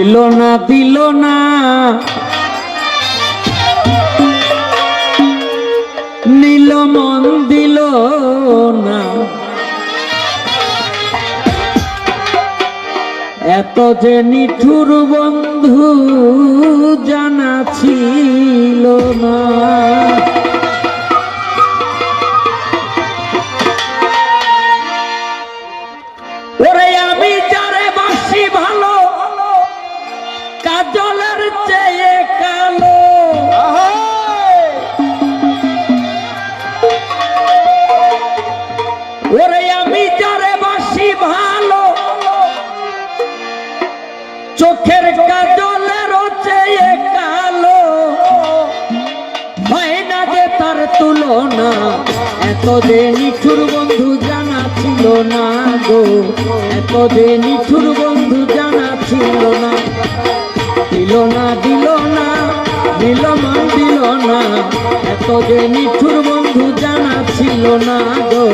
দিল না নীল মন দিল না, এত যে নিঠুর বন্ধু জানা ছিল না। ওরে আমি যারে বাসি ভালো কাজলের চেয়ে কালো, ওরে আমি যারে বাসি ভালো চোখের কাজলের চেয়ে কালো, হয় না যে তার তুলনা, এত যে নিঠুর বন্ধু জানা ছিল না গো, এত যে নিঠুর বন্ধু জানা ছিল না। দিল না নীল মন দিল না, এত যে নিঠুর বন্ধু জানা ছিল না গো,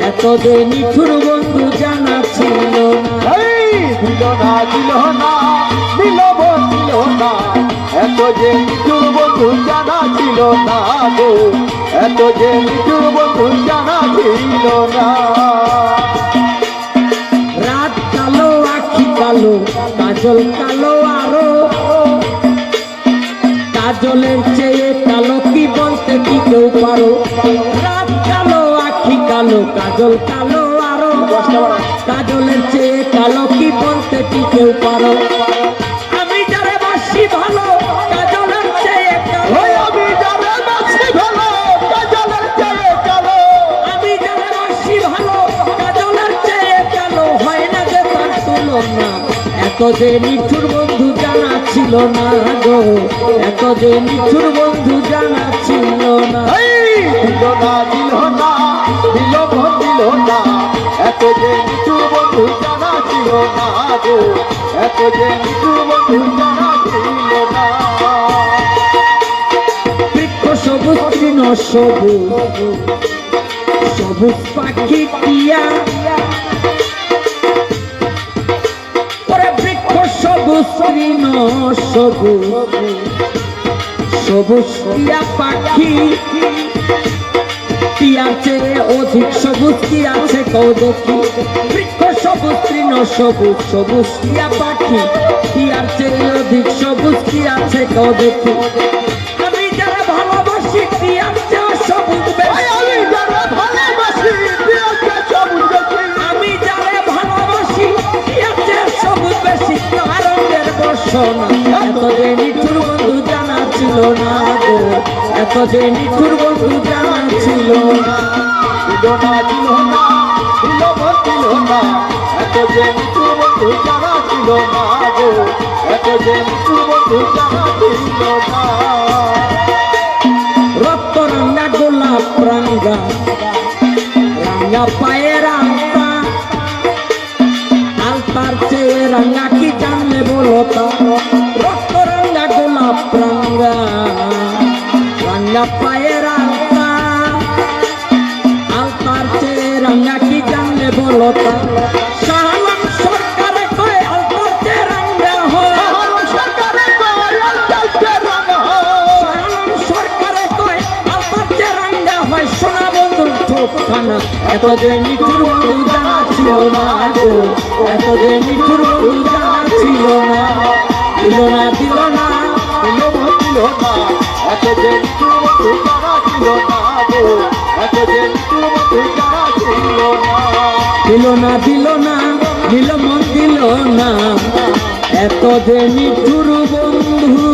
এত যে নিঠুর বন্ধু জানা ছিল না। দিল না নীল মন দিল না, এত যে নিঠুর বন্ধু জানা ছিল না গো, এত যে নিঠুর বন্ধু জানা ছিল না। রাত কালো আখি কালো কাজল কালো আরো, কাজলের চেয়ে কালো কি বলতে কি কেউ পারো। রাত কালো আখি কালো কাজল কালো আরো, কাজলের চেয়ে কালো কি বলতে কি কেউ পারো। আমি যারে বাসি ভালো কাজলের চেয়ে কালো, আমি যারে বাসি ভালো কাজলের চেয়ে কালো, আমি যারে বাসি ভালো কাজলের চেয়ে কালো, হয় না যে তার তুলনা, এত যে নিঠুর বন্ধু জানা ছিল না গো, এত যে নিঠুর বন্ধু জানা ছিল না। দিল না দিল মন দিল না, এত যে নিঠুর বন্ধু জানা ছিল না গো, এত যে নিঠুর বন্ধু জানা ছিল না। বৃক্ষ সবুজ তৃণ সবুজ, সবুজ পাখি টিয়া, ওরে বৃক্ষ সবুজ তৃণ সবুজ, সবুজ টিয়া পাখি, টিয়ার চেয়ে অধিক সবুজ কি আছে কও দেখি। বৃক্ষ সবুজ তৃণ সবুজ, সবুজ টিয়া পাখি, টিয়ার চেয়ে অধিক সবুজ কি আছে কও দেখি। আমি যারা ভালোবাসি টিয়ার চেয়ে সবুজ বেশি, আমি যারা ভালোবাসি টিয়ার চেয়ে সবুজ বেশি, আমি যারা ভালোবাসি টিয়ার চেয়ে সবুজ বেশি। রঙের বর্ষণা, এত যে নিঠুর বন্ধু জানা ছিল না গো, এত যে নিঠুর বন্ধু জানা ছিল না। দিল না দিল মন দিল না, এত যে নিঠুর বন্ধু জানা ছিল না গো, এত যে নিঠুর বন্ধু জানা ছিল না। রক্ত রাঙ্গা গোলাপ রাঙ্গা, রাঙ্গা পায়ের আলতা, আলতার চেয়ে রাঙ্গা কি জানলে বলো তা। রক্ত রাঙ্গা গোলাপ রাঙ্গা, রাঙ্গা পায়ের আলতা, আলতার চেয়ে রাঙ্গা কি জানলে বলো তা। শাহালাম সরকারে কয় আলতার চেয়ে রাঙ্গা হয়, সরকারে কয় আলতার চেয়ে রাঙ্গা হয়, শাহালাম সরকারে কয় আলতার চেয়ে রাঙ্গা হয়। সোনা বন্ধুর ঠোকখানা, এত যে নিঠুর বন্ধু জানা ছিল না গো, এত যে নিঠুর বন্ধু জানা ছিল না। দিল না দিল মন দিল না, এত যে নিঠুর বন্ধু জানা ছিল না গো, এত যে নিঠুর বন্ধু জানা ছিল না। দিল না নীল মন দিল না, এত যে নিঠুর বন্ধু